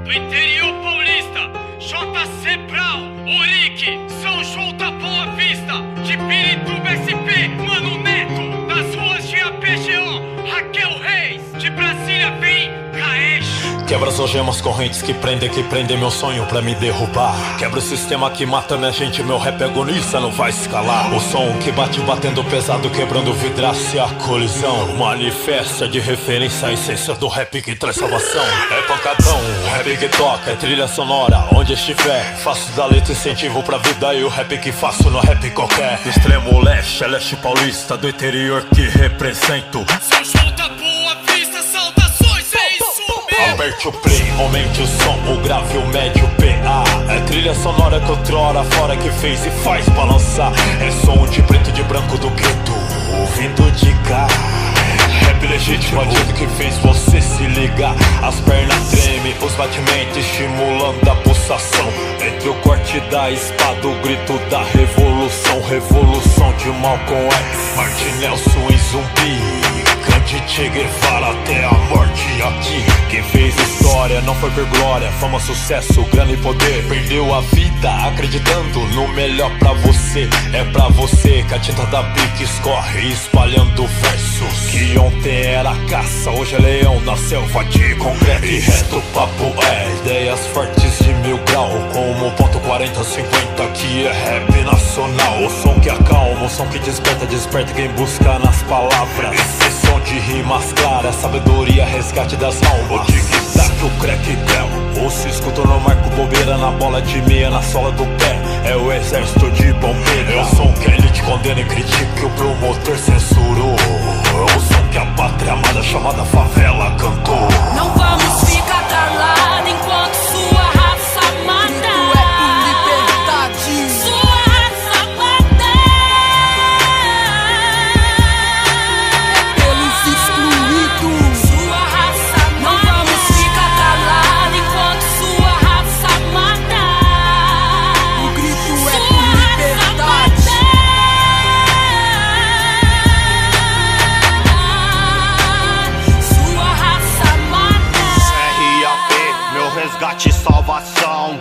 do interior paulista, JC Brown, Urique, São João da Boa Vista, de Pirituba SP, Mano Neto, das ruas de APGO, Raquel Reis, de Brasília vem Caesh. Quebra as algemas correntes que prendem meu sonho pra me derrubar. Quebra o sistema que mata minha gente, meu rap agonista não vai escalar. O som que bate batendo pesado, quebrando vidraça e a colisão. Manifesta de referência a essência do rap que traz salvação. É pancadão, o rap que toca, é trilha sonora, onde estiver. Faço da letra incentivo pra vida e o rap que faço no rap qualquer. Do extremo leste, leste paulista, do interior que represento. São João da Boa Vista, saudações, é isso mesmo. Aperte o play, aumente o som, o grave, o médio, o PA. É trilha sonora que outrora fora que fez e faz balançar. É som de preto e de branco do gueto, vindo de cá. Rap legítimo, bandido que fez você se ligar. As pernas tremem, os batimentos estimulando a pulsação. Entre o corte da espada, o grito da revolução. Revolução de Malcolm X, Martin Nelson e Zumbi. Grande Che Guevara até a morte aqui. Quem fez história não foi por glória, fama, sucesso, grana e poder. Perdeu a vida acreditando no melhor pra você. É pra você que a tinta da Bic escorre espalhando versos. Que ontem era caça, hoje é leão na selva de concreto. E resto papo é ideias fortes de 1000 grau, como ponto 40-50 que é rap nacional. O som que acalma, o som que desperta, desperta quem busca nas palavras. Esse som de rimas claras, sabedoria, resgate das almas. O tic-tac, o crack-del, o se escuta no marco, bobeira na bola de meia, na sola do pé. É o exército de bombeiro. É o som que a elite condena e critica, o promotor censurou. É o som que a pátria amada chamada favela cantou. Não vamos ficar calados enquanto sua raça mata. Grito é por liberdade. Sua raça mata. Pelos excluídos. Sua raça mata. Não vamos ficar calados enquanto sua raça mata. O grito é Sua por raça liberdade. mata. Sua raça mata. RAP, meu resgate e salvação.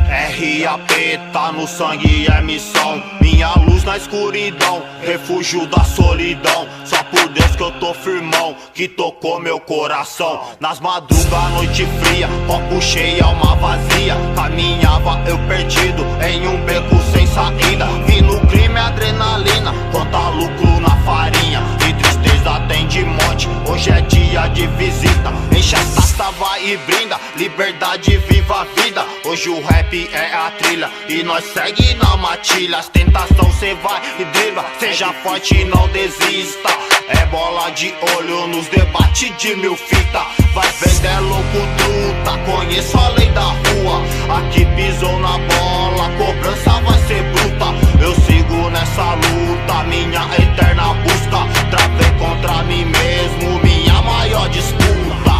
RAP tá no sangue, é missão. Minha luz na escuridão, refúgio da solidão. Só por Deus que eu tô firmão, que tocou meu coração. Nas madrugas, noite fria, copo cheio, alma vazia. Caminhava eu perdido em um beco sem saída. Vi no crime adrenalina, conta lucro na farinha. E tristeza tem de monte, hoje é dia de visita. Enche a taça, vai e brinda, liberdade, viva a vida. Hoje o rap é a trilha e nós segue na matilha. As tentação cê vai e dribla, seja forte e não desista. É bola de olho nos debates de 1000 fita. Vai vendo é louco truta, conheço a lei da rua. Aqui pisou na bola, cobrança vai ser bruta. Eu sigo nessa luta, minha eterna busca. Travei contra mim mesmo, minha maior disputa.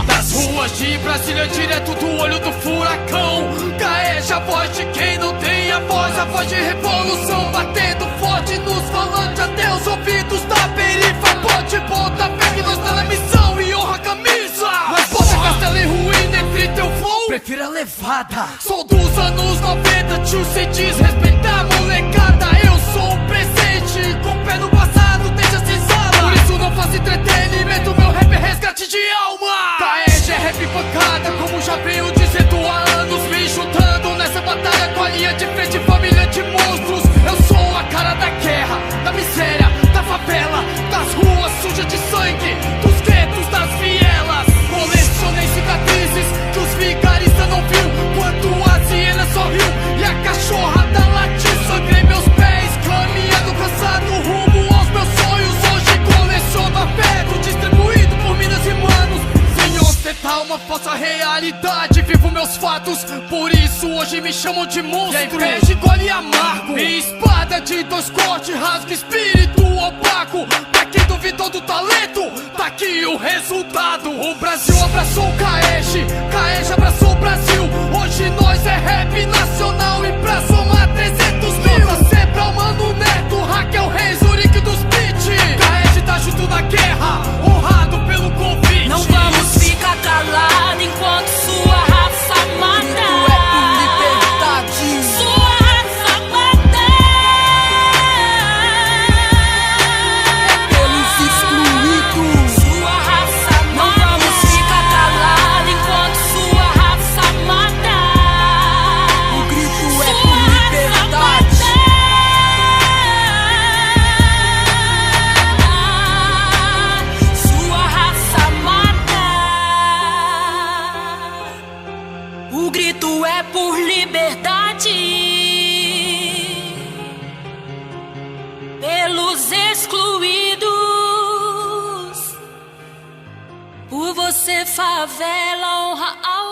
Das ruas de Brasília, direto do olho do furacão. Caesh, a voz de quem não tem a voz de revolução. Batendo forte nos falantes até os ouvidos da perifa. Bote, bota, fé que nós tá na missão e honra a camisa. Mas bota castelo e ruína entre teu flow, prefiro a levada. Sou dos anos 90, tio, cê diz respeitar molecada. Eu sou o presente, com o pé no passado, deixa senzala. Por isso não faço entretenimento, meu rap é resgate de alma. Caesh é rap pancada, como já venho dizendo há anos. Me juntando nessa batalha com a linha de frente, família de monstros. Eu sou a cara da guerra, da miséria, da favela, das ruas sujas de sangue, dos guetos, das vielas. Colecionei cicatrizes que os vigaristas não viu, quanto a hiena sorriu e a cachorrada latiu. Sangrei meus pés, caminhando cansado rumo aos meus sonhos. Hoje coleciono afeto distribuído por minas e manos. Sem ostentar uma falsa realidade, vivo meus fatos, por isso hoje me chamam de monstro. E a inveja engole amargo, e espada de 2 cortes rasga espírito opaco. Pra quem duvidou do talento, tá aqui o resultado. O Brasil abraçou o Caesh, Caesh abraçou o Brasil. Hoje nós é rap nacional e pra somar 300 mil. JC Brown, Mano Neto, Raquel Reis, Urique dos beat. Caesh tá junto na guerra, honrado pelo convite. Não vamos ficar calados enquanto sua raça mata. os excluídos. Por você, favela honra ao